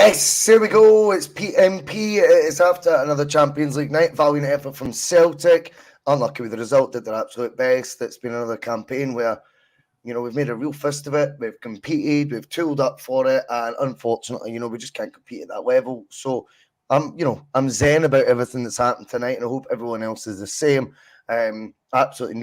Yes, here we go. It's P.M.P. It's after another Champions League night. Valiant effort from Celtic. Unlucky with the result, did their absolute best. It's been another campaign where, we've made a real fist of it. We've competed. We've tooled up for it. And unfortunately, we just can't compete at that level. So I'm zen about everything that's happened tonight. And I hope everyone else is the same. Absolutely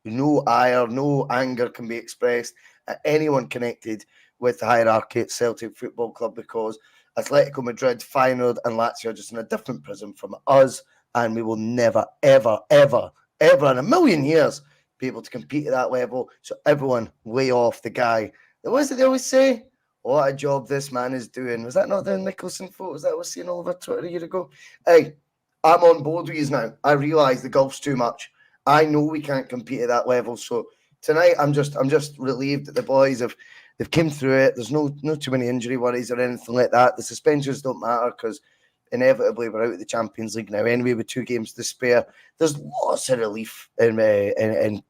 no ire, no anger can be expressed at anyone connected with the hierarchy at Celtic Football Club, because Atletico Madrid, Feyenoord and Lazio are just in a different prism from us, and we will never, ever, ever, ever in a million years be able to compete at that level. So everyone lay off the guy. What is it they always say? What a job this man is doing. Was that not the Nicholson photos that I was seeing all over Twitter a year ago? Hey, I'm on board with you now. I realise the golf's too much. I know we can't compete at that level. So tonight I'm just relieved that the boys they've came through it. There's no too many injury worries or anything like that. The suspensions don't matter because inevitably we're out of the Champions League now anyway with 2 games to spare. There's lots of relief in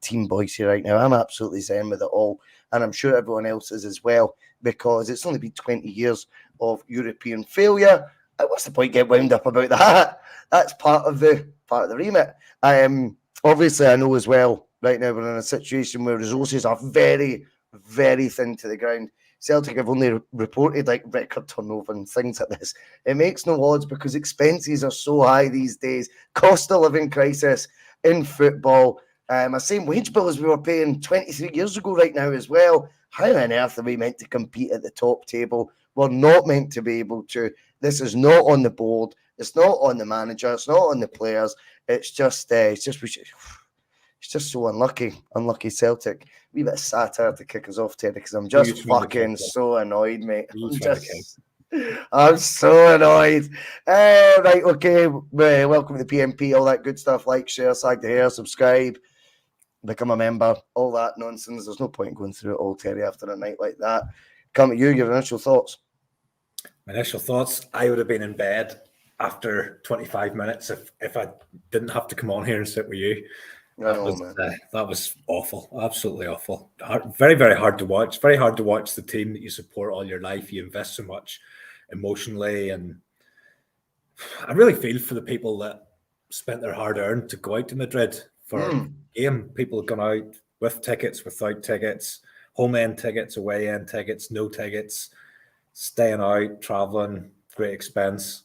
Team Bhoycie right now. I'm absolutely zen with it all, and I'm sure everyone else is as well, because it's only been 20 years of European failure. What's the point getting wound up about that? That's part of the remit. Obviously, I know as well, right now we're in a situation where resources are very, very thin to the ground. Celtic have only reported like record turnover and things like this. It makes no odds because expenses are so high these days. Cost of living crisis in football. A same wage bill as we were paying 23 years ago right now as well. How on earth are we meant to compete at the top table? We're not meant to be able to. This is not on the board. It's not on the manager. It's not on the players. It's just so unlucky Celtic. Wee bit of satire to kick us off, Teddy, because I'm just fucking so annoyed, mate. I'm so annoyed. Right, okay. Welcome to the P.M.P. All that good stuff. Like, share, sag the hair, subscribe, become a member, all that nonsense. There's no point in going through it all, Terry, after a night like that. Come at you, your initial thoughts. My initial thoughts, I would have been in bed after 25 minutes if I didn't have to come on here and sit with you. That was awful, absolutely awful. Very, very hard to watch. Very hard to watch the team that you support all your life. You invest so much emotionally, and I really feel for the people that spent their hard-earned to go out to Madrid for a game. People have gone out with tickets, without tickets, home-end tickets, away-end tickets, no tickets, staying out, travelling, great expense.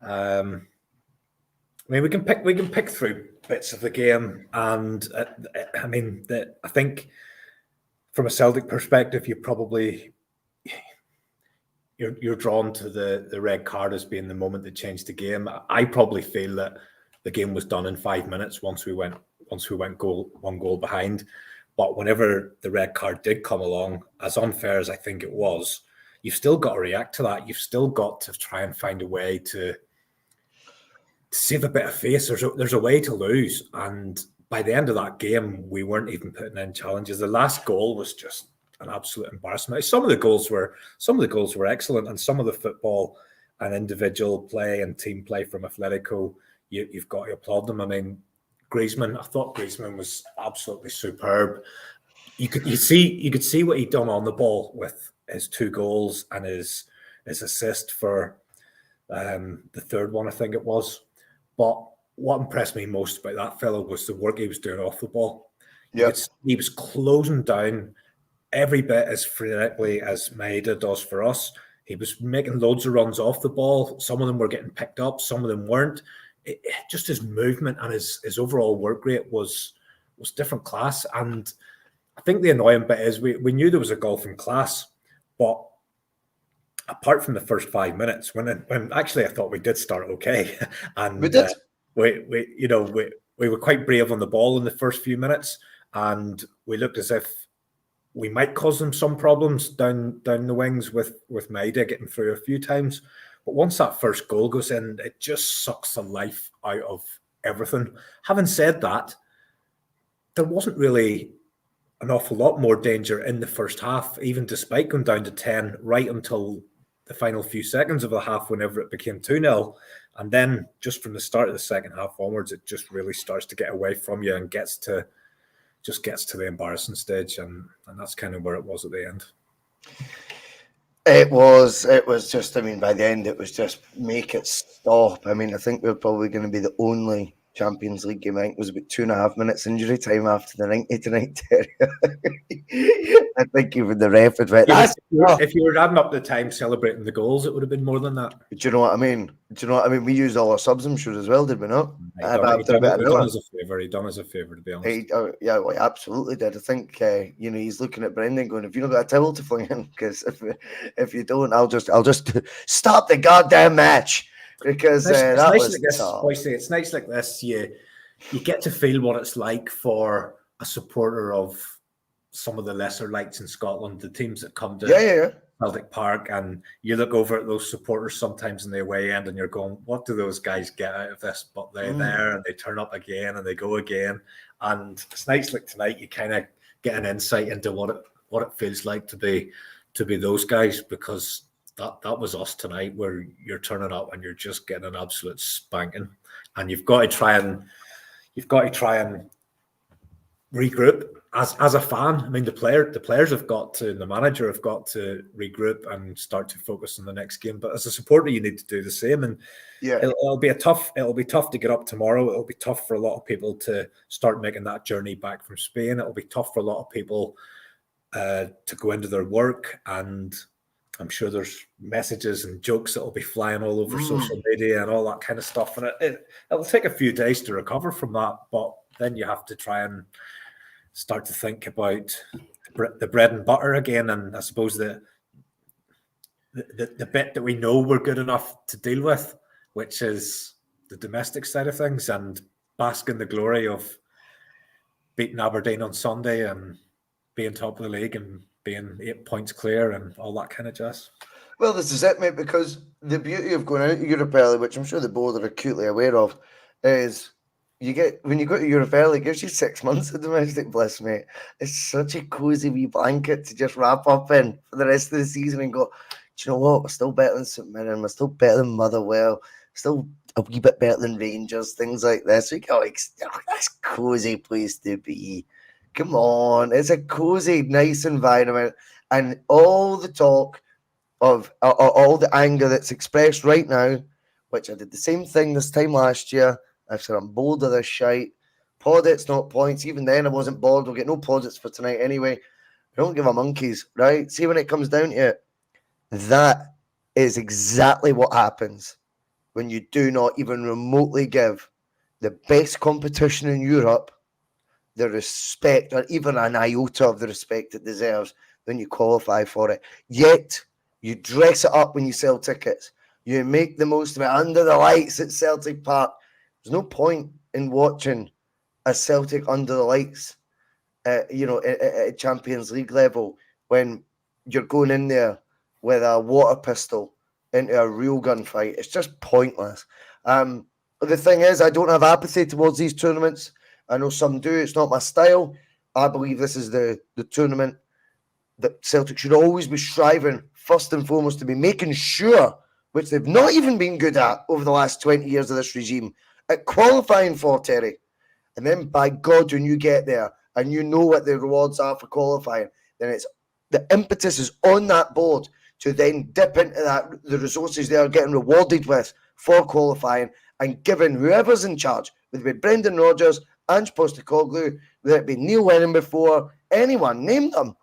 I mean, we can pick through bits of the game, and I think from a Celtic perspective, you're drawn to the red card as being the moment that changed the game. I probably feel that the game was done in 5 minutes once we went one goal behind. But whenever the red card did come along, as unfair as I think it was, you've still got to react to that. You've still got to try and find a way to save a bit of face. There's a way to lose, and by the end of that game, we weren't even putting in challenges. The last goal was just an absolute embarrassment. Some of the goals were excellent, and some of the football and individual play and team play from Atletico, you've got to applaud them. I mean, I thought Griezmann was absolutely superb. You could see what he'd done on the ball with his 2 goals and his assist for the third one, I think it was. But what impressed me most about that fellow was the work he was doing off the ball. Yep. He was closing down every bit as frenetically as Maeda does for us. He was making loads of runs off the ball. Some of them were getting picked up. Some of them weren't. Just his movement and his overall work rate was different class. And I think the annoying bit is we knew there was a gulf in class, but apart from the first 5 minutes, when actually I thought we did start okay, and we did. We were quite brave on the ball in the first few minutes, and we looked as if we might cause them some problems down the wings with Maeda getting through a few times. But once that first goal goes in, it just sucks the life out of everything. Having said that, there wasn't really an awful lot more danger in the first half, even despite going down to 10 right until the final few seconds of the half, whenever it became 2-0. And then just from the start of the second half onwards, it just really starts to get away from you and gets to the embarrassing stage. And that's kind of where it was at the end. It was just, I mean, by the end, it was just make it stop. I mean, I think we're probably going to be the only Champions League game. I think it was about 2.5 minutes injury time after the 90 tonight. I think even the ref had went, Yeah, that's enough. if you were adding up the time celebrating the goals, it would have been more than that. Do you know what I mean? We used all our subs, I'm sure, as well, did we not? He done us a favour. He done us a favour, to be honest. Yeah, well, he absolutely did. I think he's looking at Brendan going, "Have you not got a towel to fling in? Because if you don't, I'll just stop the goddamn match." Because it's that nice was like this, tough. Bhoycie. It's nice like this. You get to feel what it's like for a supporter of some of the lesser lights in Scotland, the teams that come to Celtic Park, and you look over at those supporters sometimes in the away end and you're going, what do those guys get out of this? But they're there and they turn up again and they go again. And it's nice like tonight, you kind of get an insight into what it feels like to be those guys, because that was us tonight, where you're turning up and you're just getting an absolute spanking, and you've got to try and regroup as a fan. I mean, the players have got to, and the manager have got to regroup and start to focus on the next game. But as a supporter, you need to do the same. And it'll be tough to get up tomorrow. It'll be tough for a lot of people to start making that journey back from Spain. It'll be tough for a lot of people to go into their work, and I'm sure there's messages and jokes that will be flying all over social media and all that kind of stuff. And it'll take a few days to recover from that, but then you have to try and start to think about the bread and butter again. And I suppose the bit that we know we're good enough to deal with, which is the domestic side of things, and bask in the glory of beating Aberdeen on Sunday and being top of the league and being 8 points clear and all that kind of jazz. Well, this is it, mate, because the beauty of going out of Europe early, which I'm sure the board are acutely aware of, is when you go to Europe early, it gives you 6 months of domestic bliss, mate. It's such a cozy wee blanket to just wrap up in for the rest of the season and go, do you know what? We're still better than St Mirren. We're still better than Motherwell. Still a wee bit better than Rangers, things like this. We go, that's a cozy place to be. Come on. It's a cozy, nice environment. And all the talk of all the anger that's expressed right now, which I did the same thing this time last year. I've said I'm bored of this shite. Plaudits, not points. Even then, I wasn't bored. We'll get no plaudits for tonight anyway. I don't give a monkeys, right? See, when it comes down to it, that is exactly what happens when you do not even remotely give the best competition in Europe the respect, or even an iota of the respect it deserves when you qualify for it. Yet, you dress it up when you sell tickets. You make the most of it under the lights at Celtic Park. There's no point in watching a Celtic under the lights, at Champions League level, when you're going in there with a water pistol into a real gunfight. It's just pointless. The thing is, I don't have apathy towards these tournaments. I know some do. It's not my style. I believe this is the tournament that Celtic should always be striving, first and foremost, to be making sure, which they've not even been good at over the last 20 years of this regime, at qualifying for, Terry. And then, by God, when you get there and you know what the rewards are for qualifying, then it's the impetus is on that board to then dip into the resources they are getting rewarded with for qualifying, and giving whoever's in charge, whether it be Brendan Rodgers, Ange Postecoglou, whether it be Neil Lennon before, anyone, name them,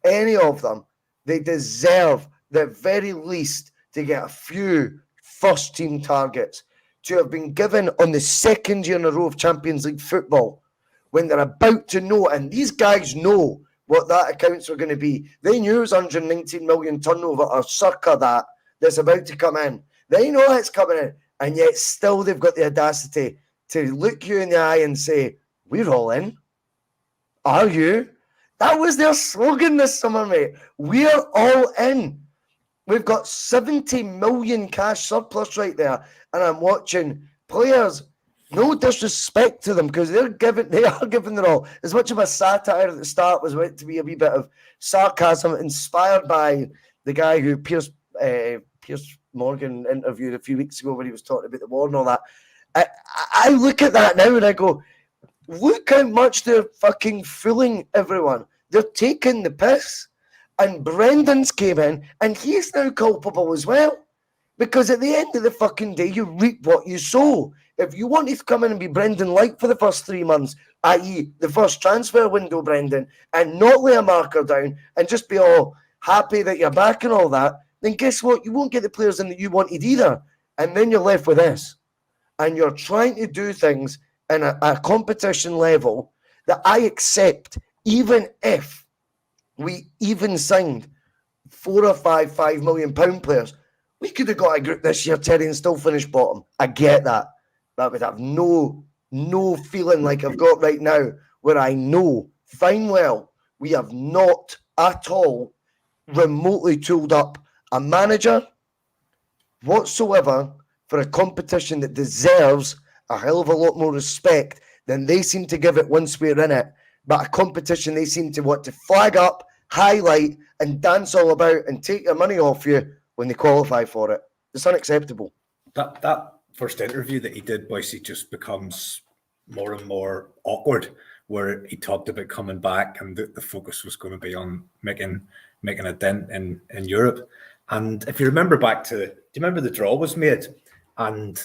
any of them, they deserve the very least to get a few first-team targets. To have been given on the second year in a row of Champions League football, when they're about to know, and these guys know what that accounts are going to be. They knew it was 119 million turnover or circa that's about to come in. They know it's coming in, and yet still they've got the audacity to look you in the eye and say, we're all in. Are you? That was their slogan this summer, mate. We're all in. We've got 70 million cash surplus right there, and I'm watching players, no disrespect to them, because they are giving their all. As much of a satire at the start was meant to be a wee bit of sarcasm, inspired by the guy who Piers Morgan interviewed a few weeks ago when he was talking about the war and all that. I look at that now and I go, look how much they're fucking fooling everyone. They're taking the piss. And Brendan's came in, and he's now culpable as well. Because at the end of the fucking day, you reap what you sow. If you wanted to come in and be Brendan Light for the first 3 months, i.e. the first transfer window, Brendan, and not lay a marker down and just be all happy that you're back and all that, then guess what? You won't get the players in that you wanted either. And then you're left with this. And you're trying to do things in a competition level that I accept, even if we even signed 4 or 5 £5 million players. We could have got a group this year, Terry, and still finish bottom. I get that. But I would have no feeling like I've got right now, where I know fine well we have not at all remotely tooled up a manager whatsoever for a competition that deserves a hell of a lot more respect than they seem to give it once we're in it. But a competition they seem to want to flag up, highlight, and dance all about and take your money off you when they qualify for it. It's unacceptable. That first interview that he did, Bhoycie, just becomes more and more awkward, where he talked about coming back and the focus was going to be on making a dent in Europe. And if you remember back to, do you remember the draw was made? And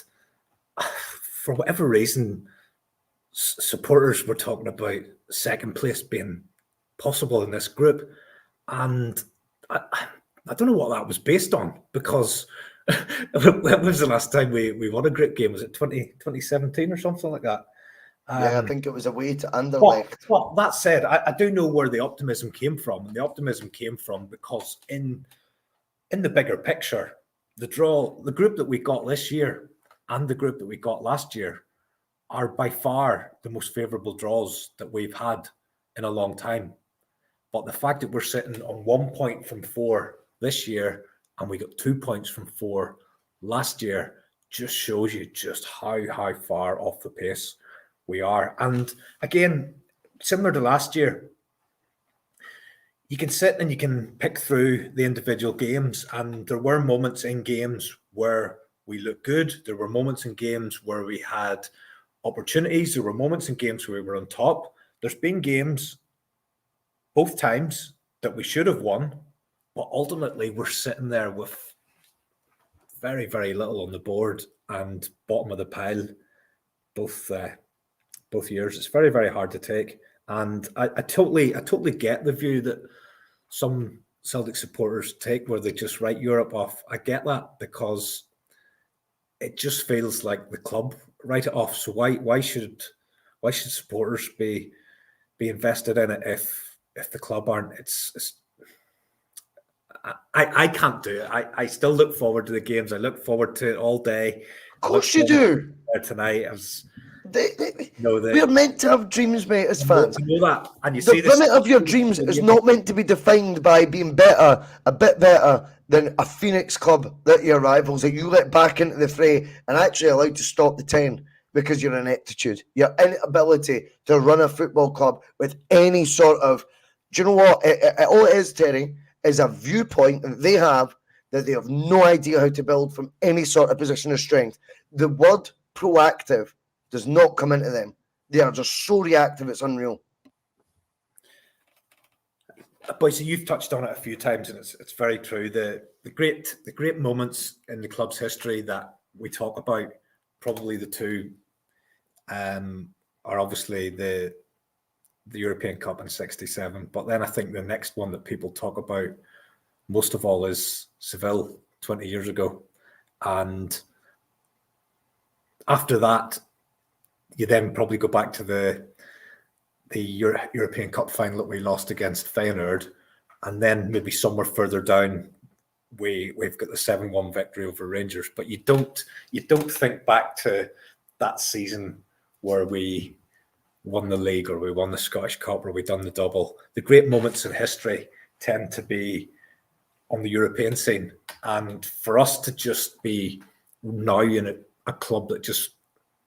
for whatever reason, supporters were talking about second place being possible in this group. And I don't know what that was based on, because when was the last time we won a group game? Was it 2017 or something like that? Yeah, I think it was away to Anderlecht. Well, that said, I do know where the optimism came from. And the optimism came from because in the bigger picture, the group that we got this year and the group that we got last year are by far the most favourable draws that we've had in a long time. But the fact that we're sitting on 1 point from 4 this year and we got 2 points from 4 last year just shows you just how far off the pace we are. And again, similar to last year, you can sit and you can pick through the individual games, and there were moments in games where we looked good. There were moments in games where we had opportunities. There were moments in games where we were on top. There's been games both times that we should have won, but ultimately we're sitting there with very, very little on the board and bottom of the pile both years. It's very, very hard to take. And I totally get the view that some Celtic supporters take, where they just write Europe off. I get that, because it just feels like the club write it off. So why should supporters be invested in it if the club aren't? I can't do it. I still look forward to the games. I look forward to it all day. Of course you do. Tonight, we're meant to have dreams, mate, as fans. I know that. And you the see this, limit of your dreams is not meant to be defined by being better, a bit better than a Phoenix club that your rivals, that you let back into the fray and actually allowed to stop the 10 because your ineptitude, your inability to run a football club with any sort of, do you know what? All it is, Terry, is a viewpoint that they have no idea how to build from any sort of position of strength. The word proactive does not come into them. They are just so reactive, it's unreal. Bhoycie, you've touched on it a few times, and it's very true. The great moments in the club's history that we talk about, probably the two are obviously the European Cup in '67. But then I think the next one that people talk about most of all is Seville 20 years ago. And after that, you then probably go back to the European Cup final that we lost against Feyenoord, and then maybe somewhere further down we've got the 7-1 victory over Rangers. But you don't think back to that season where we won the league, or we won the Scottish Cup, or we done the double. The great moments in history tend to be on the European scene, and for us to just be now in a club that just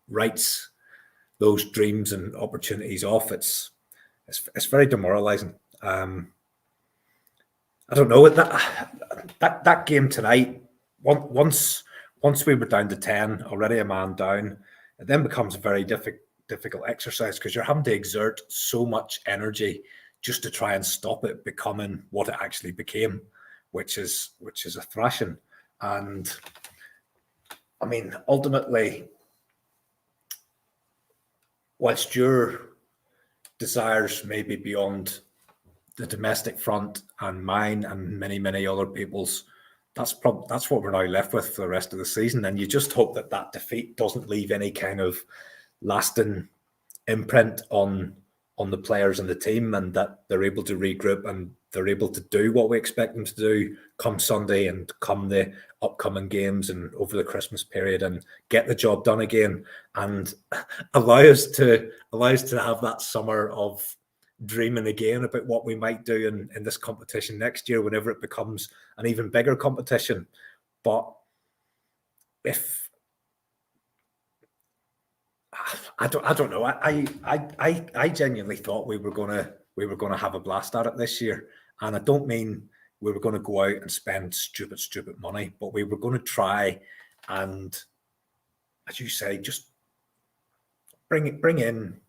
writes those dreams and opportunities off, it's very demoralizing. I don't know, that game tonight, once we were down to 10, already a man down, it then becomes a very difficult exercise, because you're having to exert so much energy just to try and stop it becoming what it actually became, which is a thrashing. And I mean, ultimately, whilst your desires may be beyond the domestic front and mine and many, many other people's, that's what we're now left with for the rest of the season. And you just hope that defeat doesn't leave any kind of lasting imprint on the players and the team, and that they're able to regroup and they're able to do what we expect them to do come Sunday and come the upcoming games and over the Christmas period, and get the job done again, and allow us to have that summer of dreaming again about what we might do in this competition next year, whenever it becomes an even bigger competition. But if I don't know. I genuinely thought we were gonna have a blast at it this year, and I don't mean we were going to go out and spend stupid money, but we were going to try and, as you say, just bring in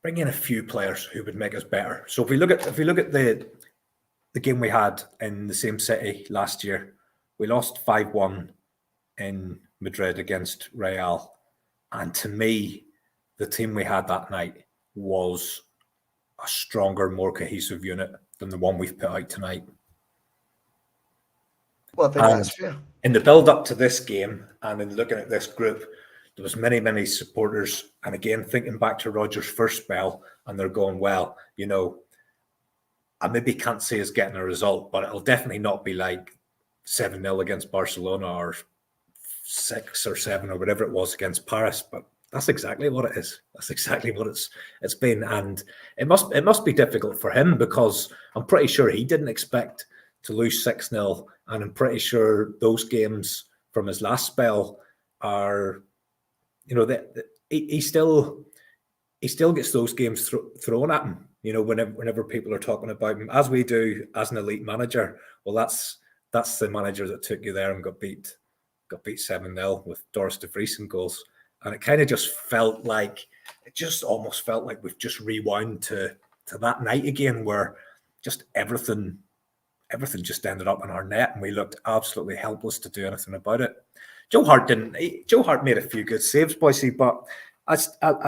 a few players who would make us better. So if we look at the game we had in the same city last year, we lost 5-1 in Madrid against Real, and to me, the team we had that night was a stronger, more cohesive unit than the one we've put out tonight. Well, I think that's fair. In the build-up to this game, and in looking at this group, there was many supporters, and again, thinking back to Rodgers' first spell, and they're going, well, you know, I maybe can't say us getting a result, but it'll definitely not be like 7-0 against Barcelona or 6 or 7 or whatever it was against Paris. But that's exactly what it is. That's exactly what it's been. And it must be difficult for him, because I'm pretty sure he didn't expect to lose 6-0. And I'm pretty sure those games from his last spell are, you know, that he still gets those games thrown at him, you know, whenever people are talking about him, as we do as an elite manager. Well, that's the manager that took you there and got beat 7-0 with Doris de Vries in goals. And it kind of just felt like, almost felt like we've just rewound to that night again, where just everything just ended up in our net, and we looked absolutely helpless to do anything about it. Joe Hart made a few good saves, Bhoycie, but I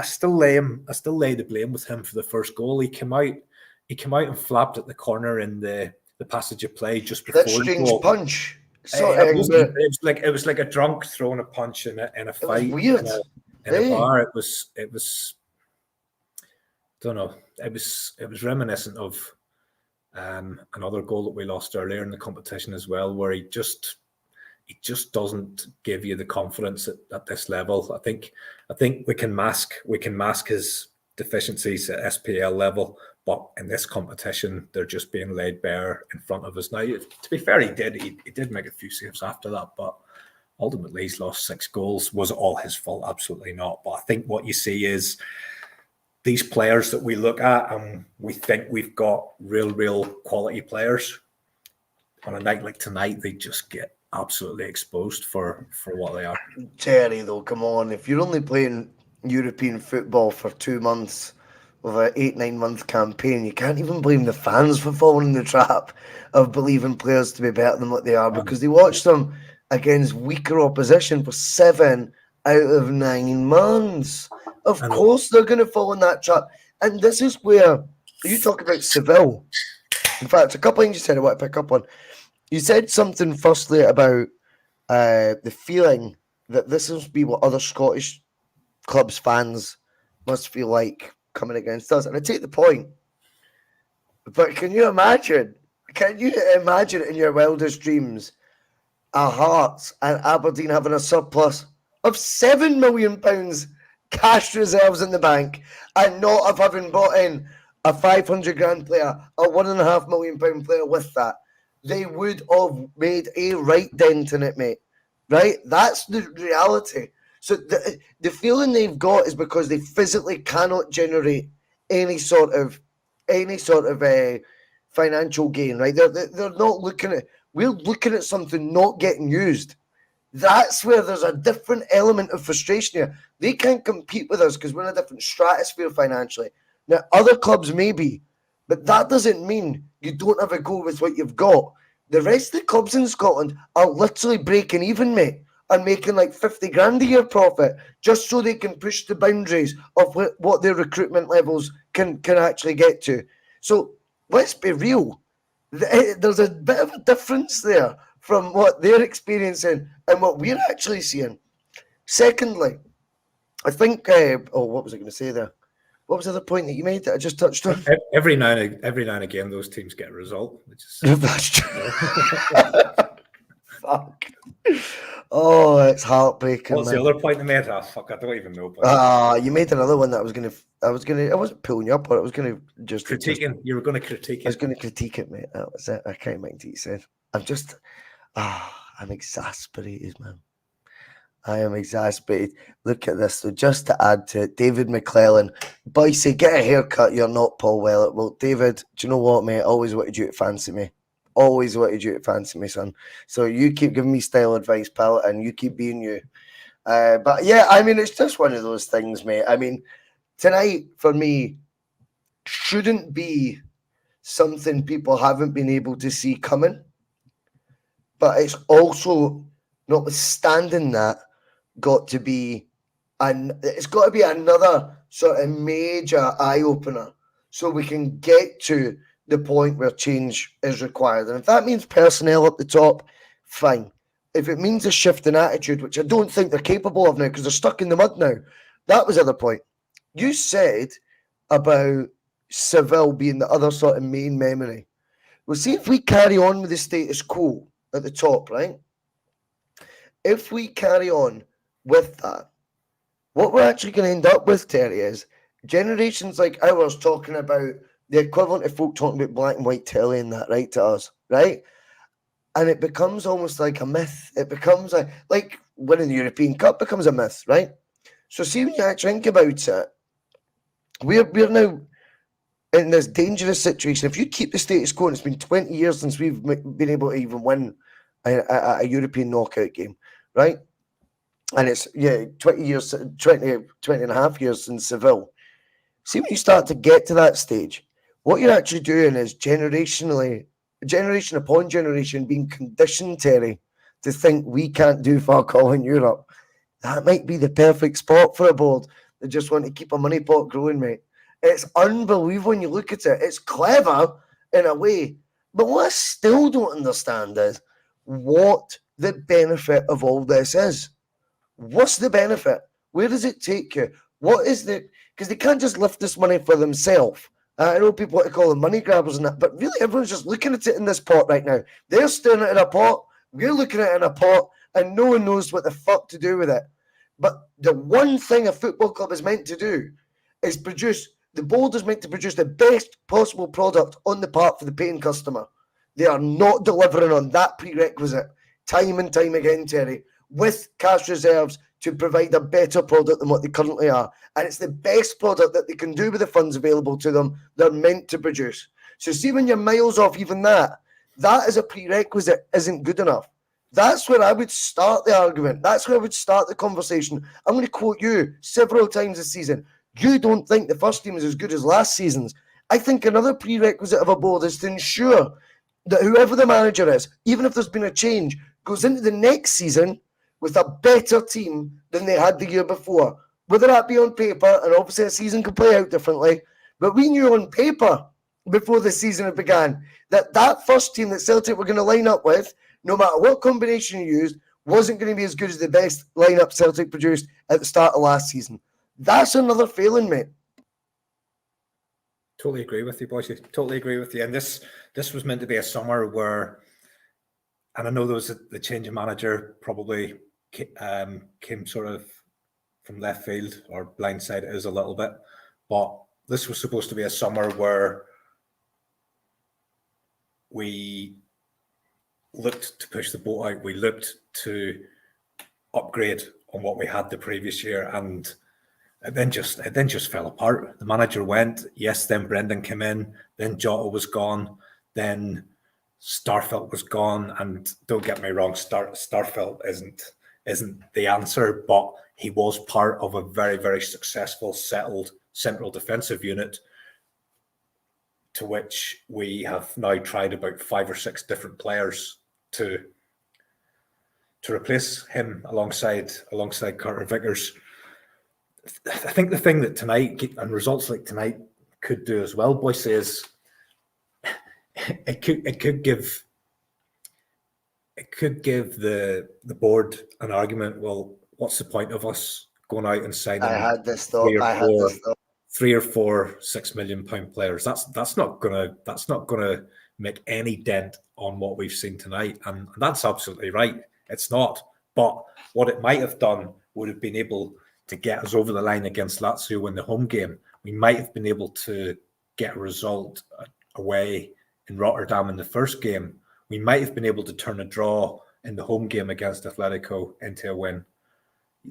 still lay the blame with him for the first goal. He came out and flapped at the corner in the passage of play just before that strange the goal. punch. So it was like a drunk throwing a punch in a fight. Weird. In a bar. It was don't know. It was reminiscent of another goal that we lost earlier in the competition as well, where he just doesn't give you the confidence at this level. I think we can mask his deficiencies at SPL level, but in this competition, they're just being laid bare in front of us. Now, to be fair, he did make a few saves after that, but ultimately he's lost 6 goals. Was it all his fault? Absolutely not. But I think what you see is these players that we look at and we think we've got real quality players. On a night like tonight, they just get absolutely exposed for what they are. Terry, though, come on. If you're only playing European football for 2 months with an 8-9 month campaign, you can't even blame the fans for falling in the trap of believing players to be better than what they are, because they watch them against weaker opposition for 7 out of 9 months. Of course they're going to fall in that trap. And this is where you talk about Seville. In fact, a couple of things you said I want to pick up on. You said something firstly about the feeling that this must be what other Scottish clubs fans must feel like coming against us. And I take the point. But can you imagine in your wildest dreams our Hearts and Aberdeen having a surplus of £7 million cash reserves in the bank, and not of having brought in a 500 grand player, a £1.5 million player with that? They would have made a right dent in it, mate. Right? That's the reality. So the feeling they've got is because they physically cannot generate any sort of financial gain. Right? They're not looking at. We're looking at something not getting used. That's where there's a different element of frustration here. They can't compete with us because we're in a different stratosphere financially. Now, other clubs maybe, but that doesn't mean you don't have a go with what you've got. The rest of the clubs in Scotland are literally breaking even, mate, and making like 50 grand a year profit just so they can push the boundaries of what their recruitment levels can actually get to. So let's be real. There's a bit of a difference there from what they're experiencing and what we're actually seeing. Secondly, I think, what was I going to say there? What was the other point that you made that I just touched on? Every now and again, those teams get a result, which is That's true. Fuck. Oh, it's heartbreaking. What's the other point I made? Oh, fuck, I don't even know. You made another one that I wasn't pulling you up, but I was gonna just critiquing. You were going to critique it. I was going to critique it, mate. That was it. I can't mind what you said. I'm exasperated, man. I am exasperated. Look at this. So just to add to it, David McClellan, Bhoycie, get a haircut. You're not Paul Wellett. Well, David, do you know what, mate? I always wanted you to fancy me. Always wanted you to fancy me, son. So you keep giving me style advice, pal, and you keep being you. But yeah, I mean, it's just one of those things, mate. I mean, tonight for me shouldn't be something people haven't been able to see coming. But it's also, notwithstanding that, it's got to be another sort of major eye-opener so we can get to the point where change is required. And if that means personnel up the top, fine. If it means a shift in attitude, which I don't think they're capable of now because they're stuck in the mud now, that was the other point. You said about Seville being the other sort of main memory. Well, see if we carry on with the status quo at the top, right? If we carry on with that, what we're actually going to end up with, Terry, is generations like ours talking about the equivalent of folk talking about black and white telly and that, right, to us, right? And it becomes almost like a myth. It becomes like winning the European Cup becomes a myth, right? So see, when you actually think about it, we're now in this dangerous situation. If you keep the status quo, and it's been 20 years since we've been able to even win a European knockout game, right? And it's 20 and a half years since Seville. See, when you start to get to that stage, what you're actually doing is generation upon generation being conditioned, Terry, to think we can't do fuck all in Europe. That might be the perfect spot for a board that just want to keep a money pot growing, mate. It's unbelievable when you look at it. It's clever in a way. But what I still don't understand is what the benefit of all this is. What's the benefit? Where does it take you? What is the... Because they can't just lift this money for themselves. I know people want to call them money grabbers and that, but really everyone's just looking at it in this pot right now. They're staring at it in a pot, we're looking at it in a pot, and no one knows what the fuck to do with it. But the one thing a football club is meant to do is the board is meant to produce the best possible product on the part for the paying customer. They are not delivering on that prerequisite time and time again, Terry, with cash reserves to provide a better product than what they currently are. And it's the best product that they can do with the funds available to them they're meant to produce. So see, when you're miles off even that as a prerequisite isn't good enough. That's where I would start the argument. That's where I would start the conversation. I'm going to quote you several times this season. You don't think the first team is as good as last season's. I think another prerequisite of a board is to ensure that whoever the manager is, even if there's been a change, goes into the next season with a better team than they had the year before. Whether that be on paper, and obviously a season could play out differently, but we knew on paper before the season had began that first team that Celtic were going to line up with, no matter what combination you used, wasn't going to be as good as the best lineup Celtic produced at the start of last season. That's another failing, mate. Totally agree with you, Bhoycie. Totally agree with you. And this was meant to be a summer where, and I know there was the change of manager probably came sort of from left field or blindsided us a little bit, but this was supposed to be a summer where we looked to push the boat out. We looked to upgrade on what we had the previous year, and it then just fell apart. The manager went. Yes, then Brendan came in. Then Jota was gone. Then Starfelt was gone. And don't get me wrong, Starfelt isn't the answer, but he was part of a very, very successful, settled central defensive unit to which we have now tried about 5 or 6 different players to replace him alongside Carter Vickers. I think the thing that tonight and results like tonight could do as well, Bhoycie, is it could give the board an argument. Well, what's the point of us going out and signing? I had this thought. 3 or 4 £6 million players. That's not gonna make any dent on what we've seen tonight, and that's absolutely right. It's not. But what it might have done would have been able to get us over the line against Lazio in the home game. We might have been able to get a result away in Rotterdam in the first game. We might have been able to turn a draw in the home game against Atletico into a win.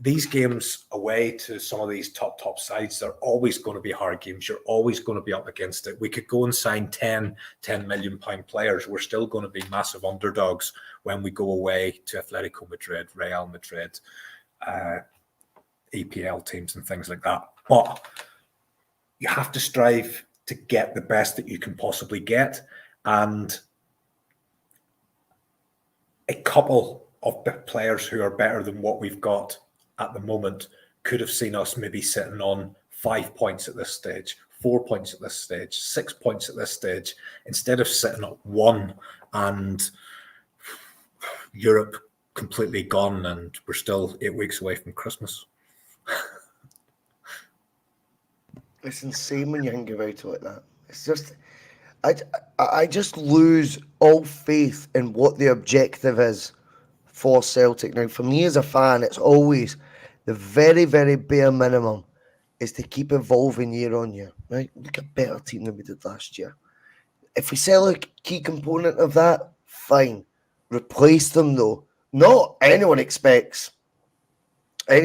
These games away to some of these top sides, they're always going to be hard games. You're always going to be up against it. We could go and sign 10 million pound players. We're still going to be massive underdogs when we go away to Atletico Madrid, Real Madrid, EPL teams and things like that. But you have to strive to get the best that you can possibly get. And a couple of players who are better than what we've got at the moment could have seen us maybe sitting on 5 points at this stage, 4 points at this stage, 6 points at this stage, instead of sitting at 1 and Europe completely gone and we're still 8 weeks away from Christmas. It's insane when you think about it like that. It's just, I just lose all faith in what the objective is for Celtic. Now, for me as a fan, it's always the very, very bare minimum is to keep evolving year on year, right? Look a better team than we did last year. If we sell a key component of that, fine. Replace them, though. Not anyone expects, if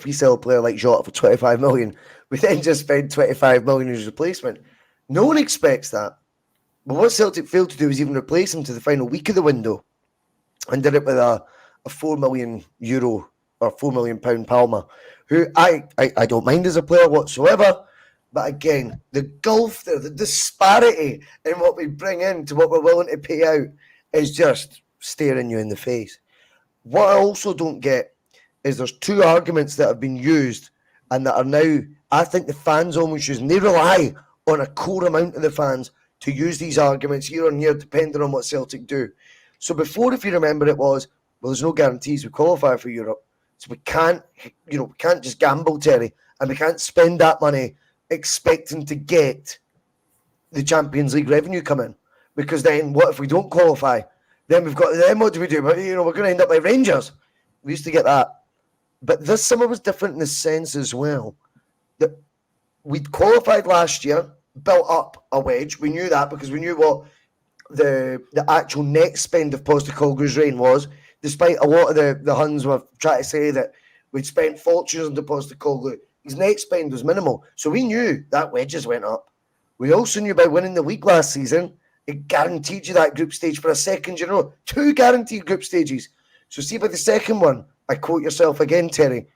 we sell a player like Jota for 25 million, we then just spend 25 million as replacement. No one expects that. But what Celtic failed to do is even replace him to the final week of the window and did it with a €4 million or £4 million Palmer, who I don't mind as a player whatsoever. But again, the gulf there, the disparity in what we bring in to what we're willing to pay out is just staring you in the face. What I also don't get is there's 2 arguments that have been used and that are now, I think the fans almost use, and they rely on a core amount of the fans to use these arguments year on year, depending on what Celtic do. So before, if you remember, it was, well, there's no guarantees we qualify for Europe. So we can't just gamble, Terry, and we can't spend that money expecting to get the Champions League revenue coming. Because then what if we don't qualify? Then what do we do? We're going to end up like Rangers. We used to get that. But this summer was different in the sense as well that we'd qualified last year, built up a wedge. We knew that because we knew what the actual net spend of Postecoglou's reign was, despite a lot of the Huns were trying to say that we'd spent fortunes on Postecoglou. His net spend was minimal. So we knew that wedges went up. We also knew by winning the league last season, it guaranteed you that group stage for a second year in a row. 2 guaranteed group stages. So see by the second one, I quote yourself again, Terry,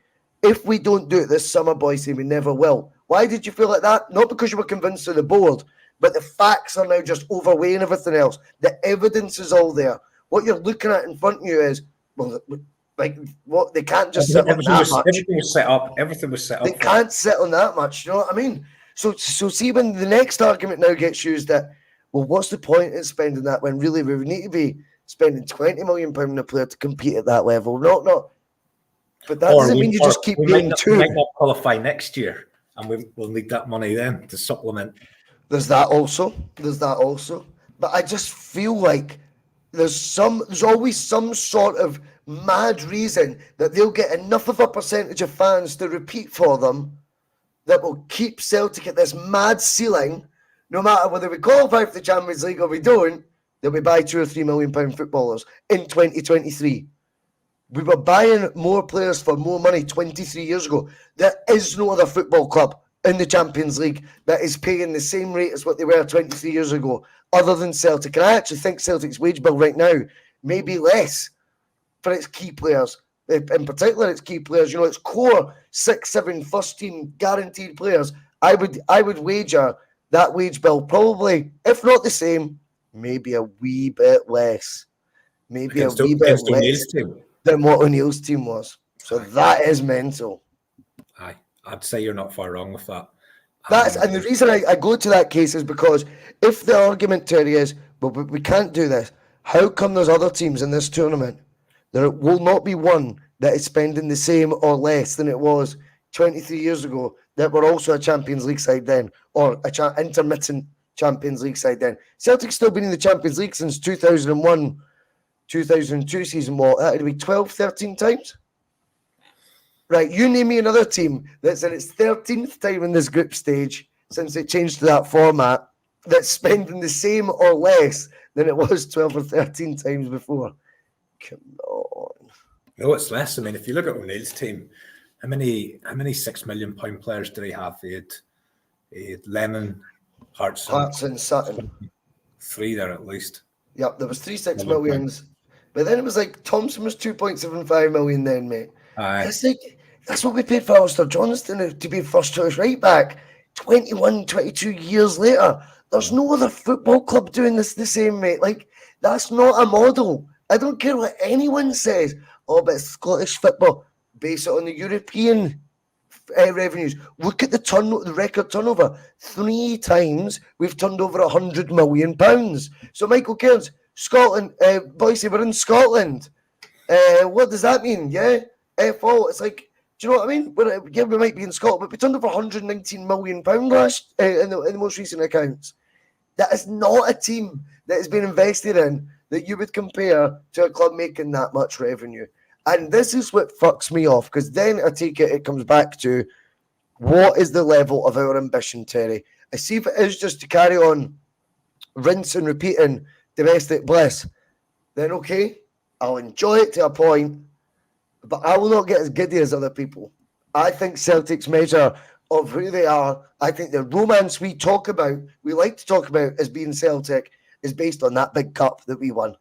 if we don't do it this summer, Bhoycie, we never will. Why did you feel like that? Not because you were convinced of the board, but the facts are now just overweighing everything else. The evidence is all there. What you're looking at in front of you is, well, like, what they can't just sit on that much. Everything was set up. They can't sit on that much. You know what I mean? So see when the next argument now gets used that, well, what's the point in spending that when really we need to be spending £20 million on a player to compete at that level? Not. But that doesn't mean you just keep paying 2. We might not qualify next year, and we'll need that money then to supplement. There's that also. But I just feel like there's always some sort of mad reason that they'll get enough of a percentage of fans to repeat for them that will keep Celtic at this mad ceiling, no matter whether we qualify for the Champions League or we don't, that we buy £2 or £3 million footballers in 2023. We were buying more players for more money 23 years ago. There is no other football club in the Champions League that is paying the same rate as what they were 23 years ago, other than Celtic. And I actually think Celtic's wage bill right now may be less for its key players. In particular, its key players, its core 6, 7 first team guaranteed players I would wager that wage bill probably, if not the same, maybe a wee bit less. Maybe a wee bit against less O'Neill's team. than what O'Neill's team was. So Aye. that is mental. Aye, I'd say you're not far wrong with that. And the reason I go to that case is because if the argument, Terry, is, well, but we can't do this, how come there's other teams in this tournament? There will not be one that is spending the same or less than it was 23 years ago that were also a Champions League side then, or a intermittent Champions League side then. Celtic's still been in the Champions League since 2001, 2002 season. What? That would be 12, 13 times? Right, you name me another team that's in its 13th time in this group stage since it changed to that format that's spending the same or less than it was 12 or 13 times before. Come on. No, it's less. I mean, if you look at O'Neill's team, how many £6 million players did he have? He had Lennon, Hearts and Sutton. 3 there at least. Yep, there was 3 6 millions. But then it was like Thompson was 2.75 million then, mate. It's like, that's what we paid for Alistair Johnston to be first choice right back 21, 22 years later. There's no other football club doing this the same, mate. Like, that's not a model. I don't care what anyone says. Oh, but Scottish football, base it on the European revenues. Look at the record turnover. 3 times we've turned over £100 million. So Michael Cairns, Scotland, Bhoycie, we're in Scotland. What does that mean? Yeah, FO. It's like, do you know what I mean? We might be in Scotland, but we turned over £119 million last in the most recent accounts. That is not a team that has been invested in that you would compare to a club making that much revenue. And this is what fucks me off, because then I take it comes back to what is the level of our ambition, Terry? I see if it is just to carry on rinsing, repeating domestic bliss, then okay, I'll enjoy it to a point, but I will not get as giddy as other people. I think Celtic's measure of who they are, I think the romance we like to talk about as being Celtic, is based on that big cup that we won,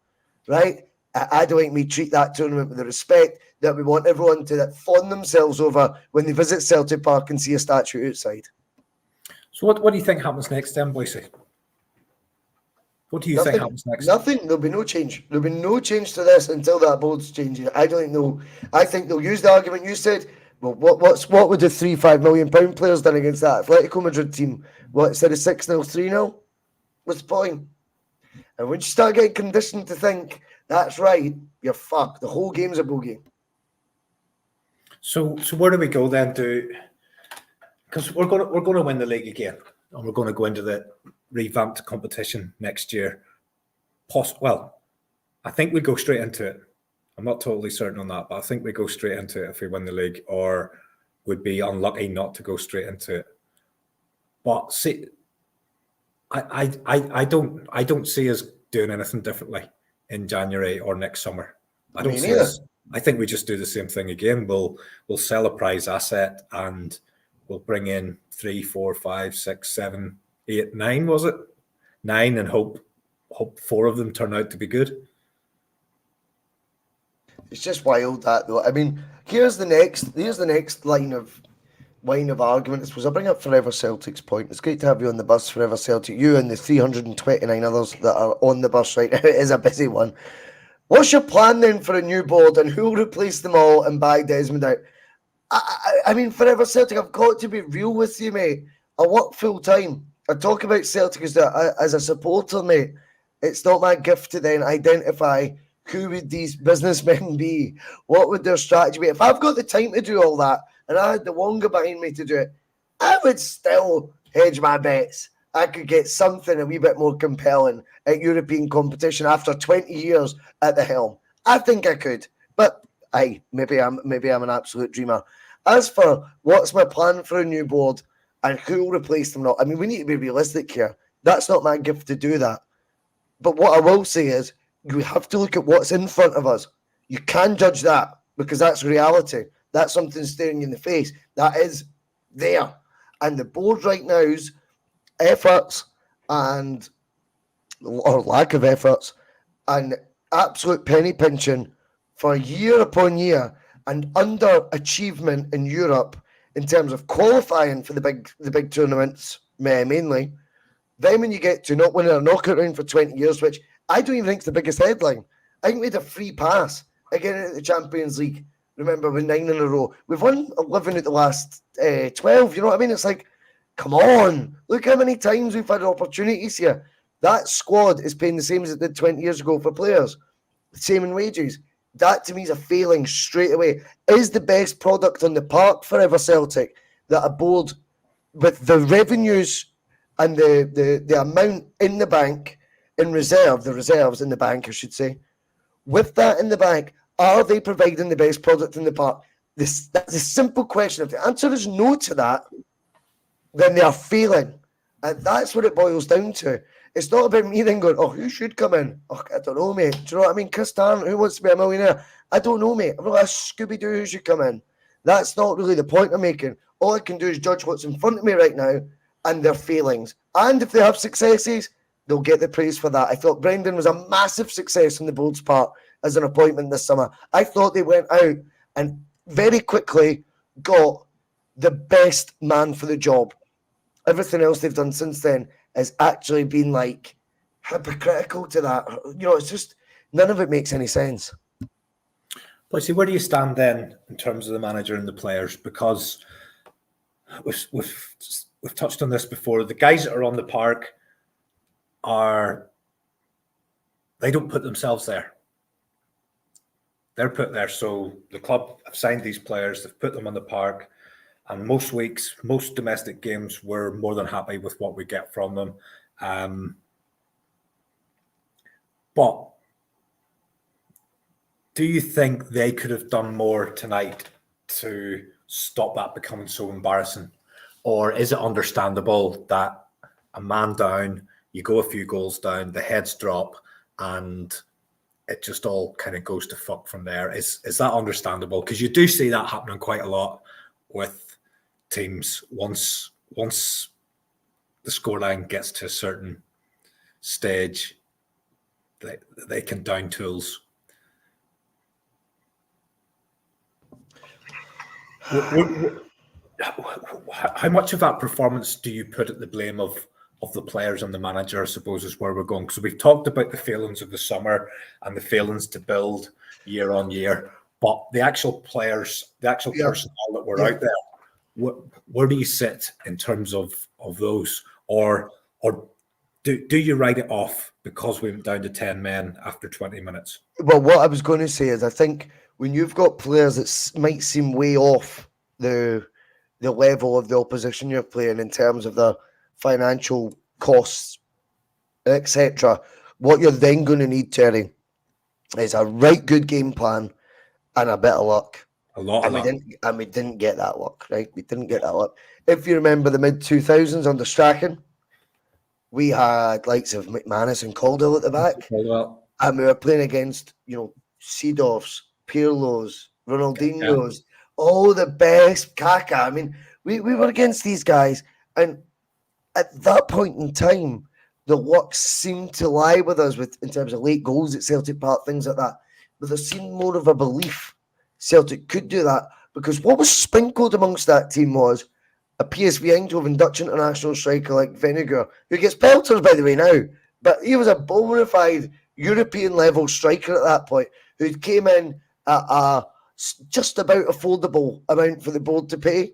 right? I don't think we treat that tournament with the respect that we want everyone to fawn themselves over when they visit Celtic Park and see a statue outside. So what do you think happens next then, Bhoycie? What do you think happens next? Nothing. There'll be no change. There'll be no change to this until that board's changing. I don't know. I think they'll use the argument you said. Well, what would the £3-5 million players done against that Atletico Madrid team? What, instead of 6-0, 3-0? What's the point? And when you start getting conditioned to think that's right, you're fucked. The whole game's a bogey. So where do we go then? Because we're going to win the league again, and we're going to go into the revamped competition next year. Well, I think we go straight into it. I'm not totally certain on that, but I think we go straight into it if we win the league, or would be unlucky not to go straight into it. But see, I don't see us doing anything differently in January or next summer. I don't see us. I think we just do the same thing again. We'll sell a prize asset and we'll bring in 3, 4, 5, 6, 7, 8, 9. Was it 9? And hope 4 of them turn out to be good. It's just wild that though. I mean, here's the next line of argument. I suppose I'll bring up Forever Celtic's point. It's great to have you on the bus, Forever Celtic. You and the 329 others that are on the bus right now. It is a busy one. What's your plan then for a new board, and who will replace them all and buy Desmond out? I mean, Forever Celtic, I've got to be real with you, mate. I work full time. I talk about Celtic as a supporter, mate. It's not my gift to then identify who would these businessmen be? What would their strategy be? If I've got the time to do all that, and I had the Wonga behind me to do it, I would still hedge my bets. I could get something a wee bit more compelling at European competition after 20 years at the helm. I think I could, but maybe I'm an absolute dreamer. As for what's my plan for a new board and who will replace them, not, I mean, we need to be realistic here. That's not my gift to do that. But what I will say is, you have to look at what's in front of us. You can judge that because that's reality. That's something staring you in the face. That is there. And the board right now's efforts or lack of efforts and absolute penny pinching for year upon year and underachievement in Europe in terms of qualifying for the big tournaments, mainly. Then when you get to not winning a knockout round for 20 years, which I don't even think is the biggest headline. I think we had a free pass again at the Champions League. Remember, with 9 in a row. We've won 11 at the last 12. You know what I mean? It's like, come on. Look how many times we've had opportunities here. That squad is paying the same as it did 20 years ago for players. Same in wages. That to me is a failing straight away. Is the best product on the park forever Celtic that a board with the revenues and the amount in the bank in reserve, the reserves in the bank, I should say, with that in the bank, are they providing the best product in the park? That's a simple question. If the answer is no to that, then they are failing. And that's what it boils down to. It's not about me then going, oh, who should come in? Oh, I don't know, mate. Do you know what I mean? Chris Tarrant, who wants to be a millionaire? I don't know, mate. I'm not a Scooby-Doo who should come in. That's not really the point I'm making. All I can do is judge what's in front of me right now and their failings. And if they have successes, they'll get the praise for that. I thought Brendan was a massive success on the board's part as an appointment this summer. I thought they went out and very quickly got the best man for the job. Everything else they've done since then has actually been like hypocritical to that. You know, it's just none of it makes any sense. Bhoycie, where do you stand then in terms of the manager and the players? Because we've touched on this before. The guys that are on the park they don't put themselves there. They're put there. So the club have signed these players, they've put them on the park. And most weeks, most domestic games, we're more than happy with what we get from them. But do you think they could have done more tonight to stop that becoming so embarrassing? Or is it understandable that a man down, you go a few goals down, the heads drop, and it just all kind of goes to fuck from there? Is that understandable? Because you do see that happening quite a lot with teams once the scoreline gets to a certain stage, they can down tools. How much of that performance do you put at the blame of the players and the manager, I suppose, is where we're going? Because we've talked about the failings of the summer and the failings to build year on year, but the actual players, the actual personnel that were out there, where do you sit in terms of those? Or do you write it off because we went down to 10 men after 20 minutes? Well, what I was going to say is I think when you've got players that might seem way off the level of the opposition you're playing in terms of the financial costs, etc., what you're then going to need, Terry, is a right good game plan and a bit of luck. A lot of luck. We didn't get that luck, right? We didn't get that luck. If you remember the mid-2000s under Strachan, we had likes of McManus and Caldwell at the back. And we were playing against, Seedorfs, Pirlo's, Ronaldinho's, all the best, Kaká. I mean, we were against these guys. And at that point in time, the luck seemed to lie with us in terms of late goals at Celtic Park, things like that. But there seemed more of a belief Celtic could do that, because what was sprinkled amongst that team was a PSV Eindhoven Dutch international striker like Vinegar, who gets pelters, by the way, now, but he was a bona fide European level striker at that point, who came in at a just about affordable amount for the board to pay.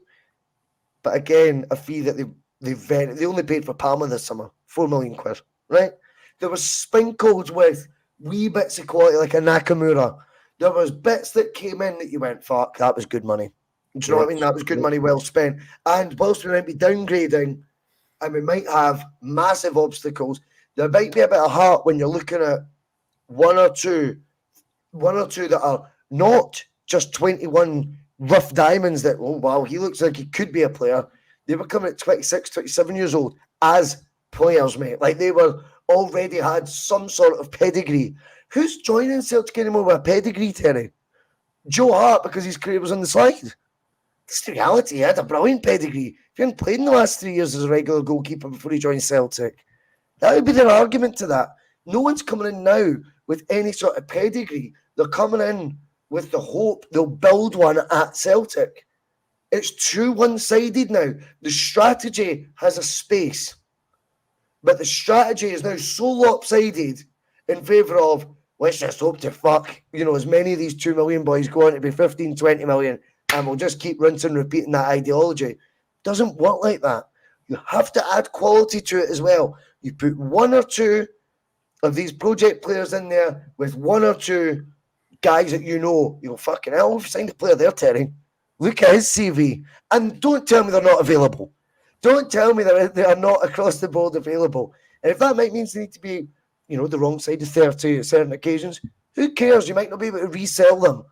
But again, a fee that they only paid for Palma this summer, £4 million, right? There was sprinkled with wee bits of quality like a Nakamura. There was bits that came in that you went, fuck, that was good money. Do you know what I mean? That was good money well spent. And whilst we might be downgrading and we might have massive obstacles, there might be a bit of heart when you're looking at one or two that are not just 21 rough diamonds that, oh, wow, he looks like he could be a player. They were coming at 26, 27 years old as players, mate. Like they were already had some sort of pedigree. Who's joining Celtic anymore with a pedigree, Terry? Joe Hart, because his career was on the slide. It's the reality. He had a brilliant pedigree. If he hadn't played in the last 3 years as a regular goalkeeper before he joined Celtic, that would be their argument to that. No one's coming in now with any sort of pedigree. They're coming in with the hope they'll build one at Celtic. It's too one-sided now. The strategy has a space, but the strategy is now so lopsided in favour of, let's just hope to fuck, as many of these 2 million boys go on to be 15, 20 million, and we'll just keep rinsing and repeating that ideology. It doesn't work like that. You have to add quality to it as well. You put one or two of these project players in there with one or two guys that fucking hell, we've signed a player there, Terry. Look at his CV. And don't tell me they're not available. Don't tell me that they are not across the board available. And if that might mean they need to be, the wrong side of 30 at certain occasions, who cares? You might not be able to resell them.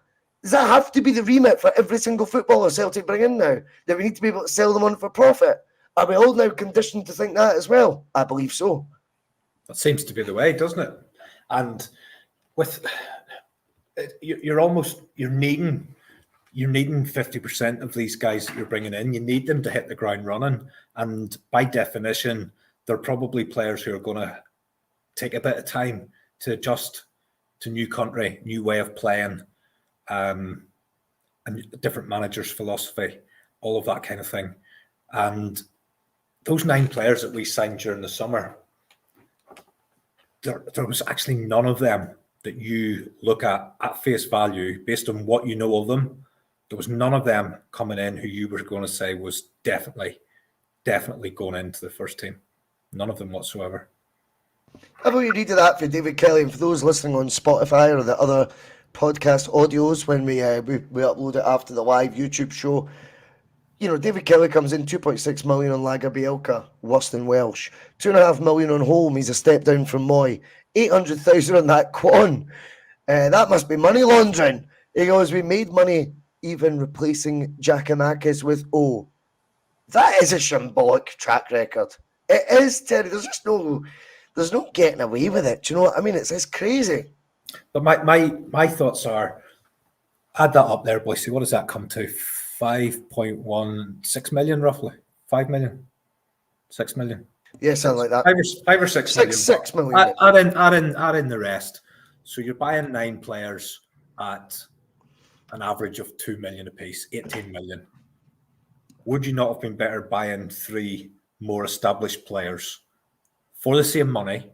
Does that have to be the remit for every single footballer Celtic bring in now? That we need to be able to sell them on for profit? Are we all now conditioned to think that as well? I believe so. That seems to be the way, doesn't it? And with you're needing 50% of these guys that you're bringing in. You need them to hit the ground running, and by definition, they're probably players who are going to take a bit of time to adjust to new country, new way of playing, and different managers' philosophy, all of that kind of thing. And those 9 players that we signed during the summer, there was actually none of them that you look at face value based on what you know of them. There was none of them coming in who you were going to say was definitely going into the first team. None of them whatsoever. How about you read that for David Kelly, and for those listening on Spotify or the other podcast audios when we upload it after the live YouTube show? David Kelly comes in 2.6 million on Laga Bielka, worse than Welsh. 2.5 million on Holm, he's a step down from Moy. 800,000 on that Quan. That must be money laundering. He goes, we made money even replacing Giacomakis with O. That is a shambolic track record. It is, Terry. There's no getting away with it. Do you know what I mean? It's crazy. But my thoughts are, add that up there, Bhoycie. What does that come to? 5.16 million, roughly. 5 million, 6 million. Yeah, something like that. 5 or 6 million. 6 million. Add in the rest. So you're buying 9 players at an average of 2 million apiece, 18 million. Would you not have been better buying 3 more established players for the same money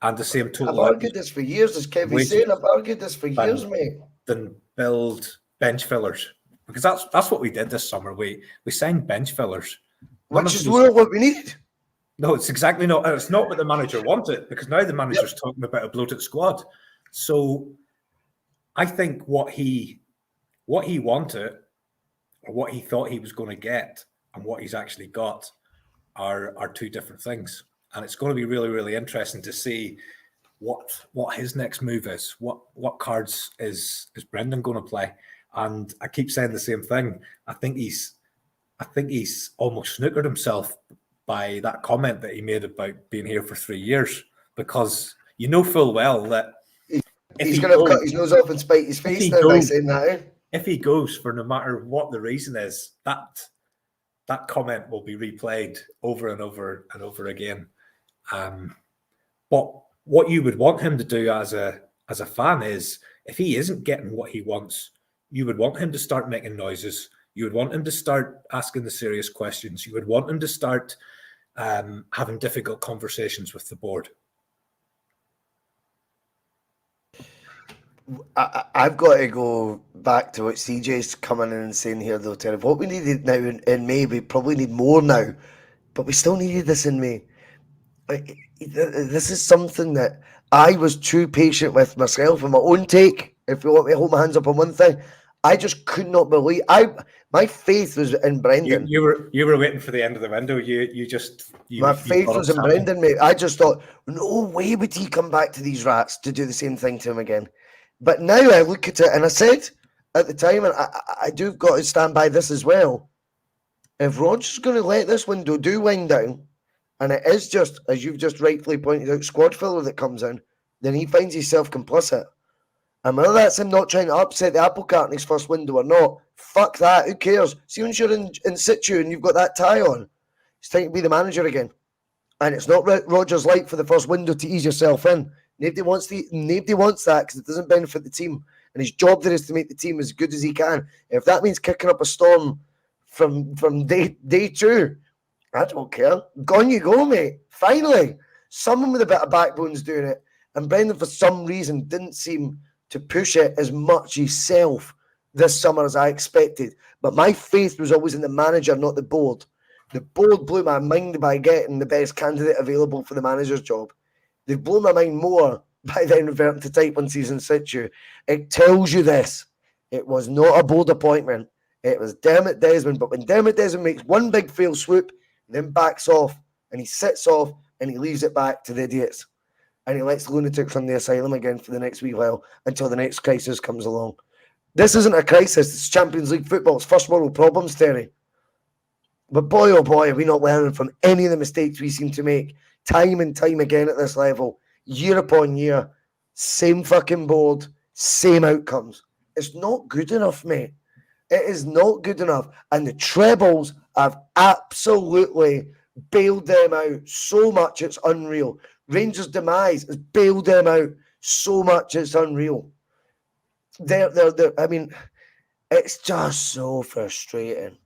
and the same total? I've argued this for years, as Kevin's saying. I've argued this for years, mate. Than build bench fillers. Because that's what we did this summer. We signed bench fillers. Which is what we needed. No, it's exactly not. It's not what the manager wanted, because now the manager's talking about a bloated squad. So I think what he wanted, or what he thought he was going to get, and what he's actually got are 2 different things. And it's going to be really, really interesting to see what his next move is. What cards is Brendan going to play? And I keep saying the same thing. I think he's almost snookered himself by that comment that he made about being here for 3 years, because you know full well that he's going to cut his nose off and spite his face now by saying that. Eh? If he goes, for no matter what the reason is, that comment will be replayed over and over and over again. But what you would want him to do as a fan is, if he isn't getting what he wants, you would want him to start making noises. You would want him to start asking the serious questions. You would want him to start having difficult conversations with the board. I've got to go back to what CJ's coming in and saying here, though, Terry. What we needed now in May, we probably need more now, but we still needed this in May. This is something that I was too patient with myself in my own take. If you want me to hold my hands up on one thing, I just could not believe. My faith was in Brendan. You were waiting for the end of the window. My faith was in Brendan, mate. I just thought, no way would he come back to these rats to do the same thing to him again. But now I look at it, and I said at the time, and I do got to stand by this as well. If Rodgers is going to let this window do wind down, and it is just, as you've just rightfully pointed out, squad filler that comes in, then he finds himself complicit. And whether that's him not trying to upset the apple cart in his first window or not, fuck that. Who cares? See, once you're in situ and you've got that tie on, it's time to be the manager again. And it's not Rodgers' like for the first window to ease yourself in. Nobody wants that, because it doesn't benefit the team. And his job there is to make the team as good as he can. If that means kicking up a storm from day two. I don't care. Gone you go, mate. Finally, someone with a bit of backbone's doing it. And Brendan, for some reason, didn't seem to push it as much himself this summer as I expected. But my faith was always in the manager, not the board. The board blew my mind by getting the best candidate available for the manager's job. They've blown my mind more by then reverting to type 1 season situ. It tells you this. It was not a board appointment. It was Dermot Desmond. But when Dermot Desmond makes one big fail swoop, then backs off, and he sits off, and he leaves it back to the idiots. And he lets lunatics from the asylum again for the next wee while until the next crisis comes along. This isn't a crisis. It's Champions League football. It's first world problems, Terry. But boy, oh boy, are we not learning from any of the mistakes we seem to make time and time again at this level, year upon year. Same fucking board, same outcomes. It's not good enough, mate. It is not good enough. And the trebles have absolutely bailed them out so much it's unreal. Rangers' demise has bailed them out so much it's unreal. I mean, it's just so frustrating.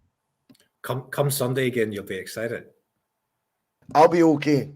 Come Sunday again, you'll be excited. I'll be okay.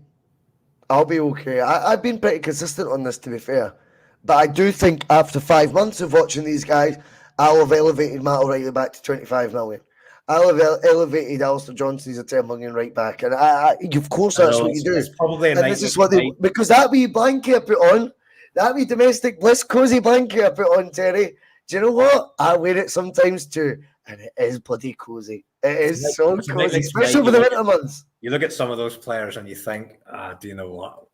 I've been pretty consistent on this, to be fair. But I do think after 5 months of watching these guys, I'll have elevated Matt O'Reilly back to 25 million. I'll have elevated Alistair Johnson as a 10 million right back. And of course, that's what you do. It's probably a and this is what they, because that wee blanket I put on, that wee domestic bliss cozy blanket I put on, Terry, do you know what? I wear it sometimes too. And it is bloody cozy. It is so cozy, especially over the winter months. You look at some of those players and you think, do you know what?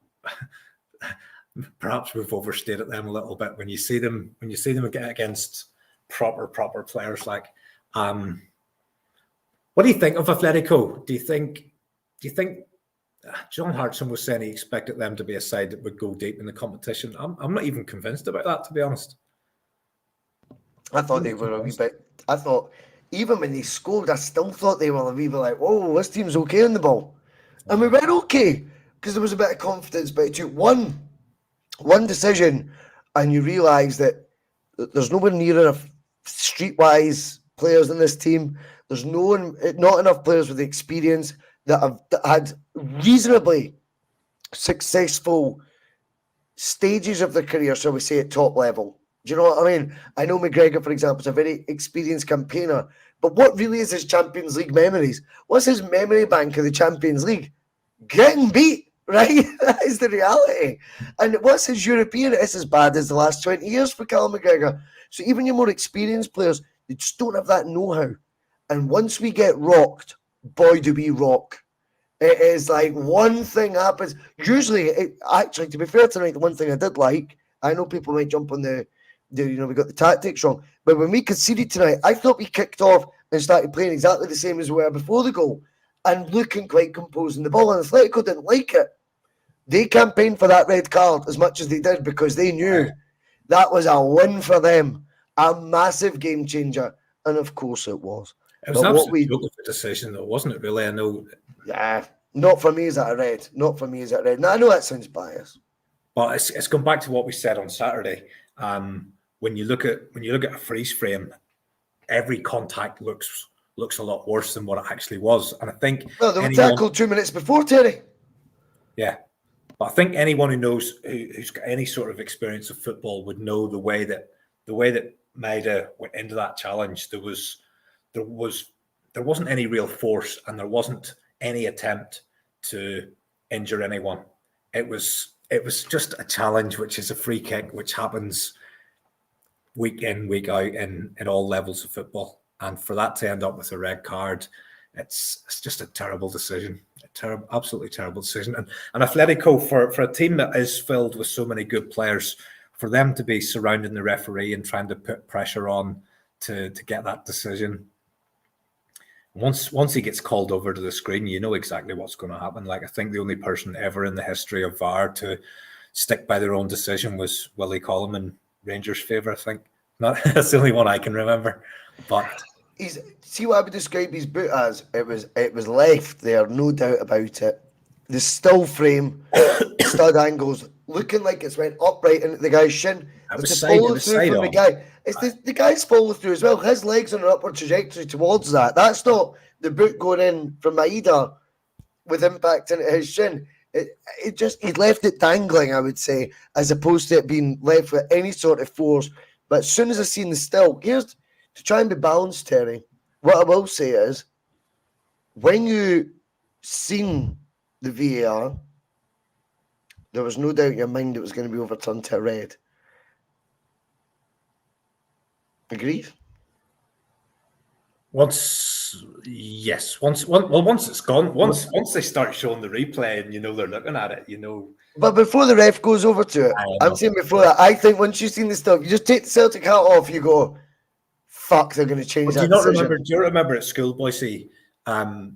Perhaps we've overstated them a little bit when you see them against proper players like. What do you think of Atletico? Do you think John Hartson was saying he expected them to be a side that would go deep in the competition? I'm not even convinced about that, to be honest. I thought they were a wee bit. I thought even when they scored, I still thought they were a wee bit like, "Oh, this team's okay on the ball," and we were okay because there was a bit of confidence. But it took one decision, and you realise that there's nowhere near enough streetwise players in this team. There's not enough players with the experience that have had reasonably successful stages of their career, shall we say, at top level. Do you know what I mean? I know McGregor, for example, is a very experienced campaigner, but what really is his Champions League memories? What's his memory bank of the Champions League? Getting beat, right? That is the reality. And what's his European? It's as bad as the last 20 years for Callum McGregor. So even your more experienced players, they just don't have that know-how. And once we get rocked, boy, do we rock. It is like one thing happens. Usually, actually, to be fair tonight, the one thing I did like, I know people might jump on we got the tactics wrong. But when we conceded tonight, I thought we kicked off and started playing exactly the same as we were before the goal and looking quite composed in the ball. And Atletico didn't like it. They campaigned for that red card as much as they did because they knew that was a win for them, a massive game changer. And of course it was. It was absolutely a decision, though, wasn't it, really? I know. Yeah, not for me is that a red. Not for me is that red. Now, I know that sounds biased. But it's gone back to what we said on Saturday. When you look at a freeze frame, every contact looks a lot worse than what it actually was. And I think they were tackled 2 minutes before, Terry. Yeah, but I think anyone who knows who's got any sort of experience of football would know the way that Maida went into that challenge. There wasn't any real force, and there wasn't any attempt to injure anyone. It was just a challenge, which is a free kick, which happens week in, week out in all levels of football. And for that to end up with a red card, it's just a terrible decision. Absolutely terrible decision. And Atletico, for a team that is filled with so many good players, for them to be surrounding the referee and trying to put pressure on to get that decision. Once he gets called over to the screen, you know exactly what's going to happen. Like, I think the only person ever in the history of VAR to stick by their own decision was Willie Collum in Rangers' favour, I think. That's the only one I can remember. But see what I would describe his boot as? It was left there, no doubt about it. The still frame, stud angles looking like it's went upright into the guy's shin. It It's was the follow through side from on. the guy. It's the guy's follow through as well. His legs on an upward trajectory towards that. That's not the boot going in from Maeda with impact into his shin. It just, he left it dangling, I would say, as opposed to it being left with any sort of force. But as soon as I seen the still, here's to try and be balanced, Terry. What I will say is, when you seen the VAR, there was no doubt in your mind it was going to be overturned to a red. Agreed? Once it's gone, once they start showing the replay and they're looking at it, But before the ref goes over to it, I'm saying before that, I think once you've seen the stuff, you just take the Celtic hat off, you go, fuck, they're going to change that decision. Do you remember at school, Bhoycie, you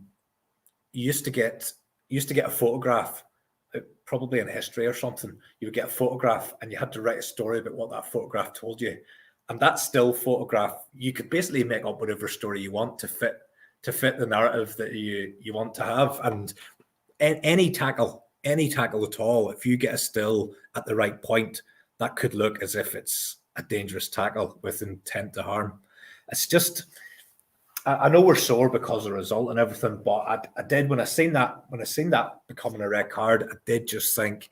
used to get a photograph, probably in history or something. You would get a photograph and you had to write a story about what that photograph told you. And that still photograph, you could basically make up whatever story you want to fit the narrative that you want to have. And any tackle at all, if you get a still at the right point, that could look as if it's a dangerous tackle with intent to harm. It's just, I know we're sore because of the result and everything, but I did, when I seen that becoming a red card, I did just think,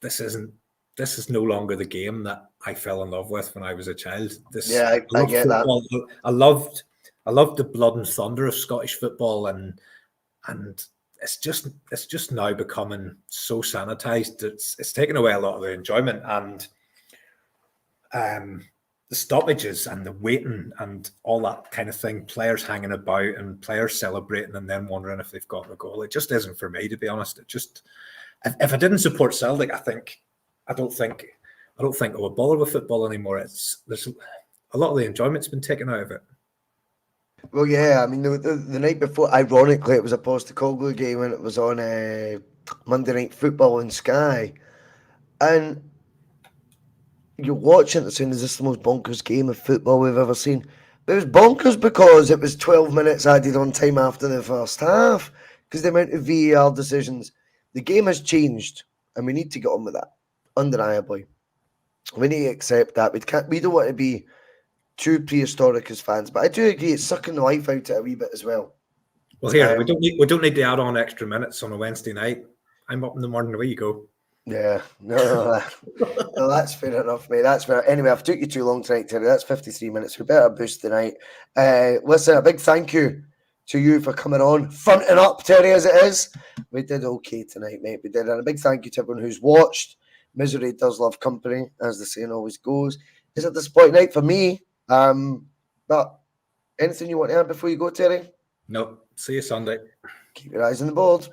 this is no longer the game that I fell in love with when I was a child. I get football. That. I loved the blood and thunder of Scottish football, and it's just now becoming so sanitized. It's taken away a lot of the enjoyment, and the stoppages and the waiting and all that kind of thing. Players hanging about and players celebrating and then wondering if they've got the goal. It just isn't for me, to be honest. It just, if I didn't support Celtic, I don't think I would bother with football anymore. There's a lot of the enjoyment's been taken out of it. Well, yeah, I mean, the night before, ironically, it was a Postecoglou game and it was on Monday Night Football on Sky. And you're watching it saying, is this the most bonkers game of football we've ever seen? But it was bonkers because it was 12 minutes added on time after the first half, because the amount of VAR decisions. The game has changed, and we need to get on with that. Undeniably, we need to accept that. We don't want to be too prehistoric as fans, but I do agree it's sucking the life out of it a wee bit as well. Well, here we don't need to add on extra minutes on a Wednesday night. I'm up in the morning. Away you go. Yeah, no, that's fair enough, mate. That's fair. Anyway, I've took you too long tonight, Terry. That's 53 minutes. We better boost tonight. Listen, a big thank you to you for coming on, fronting up, Terry, as it is. We did okay tonight, mate. We did, and a big thank you to everyone who's watched. Misery does love company, as the saying always goes. It's a disappointing night for me. But anything you want to add before you go, Terry? No. See you Sunday. Keep your eyes on the board.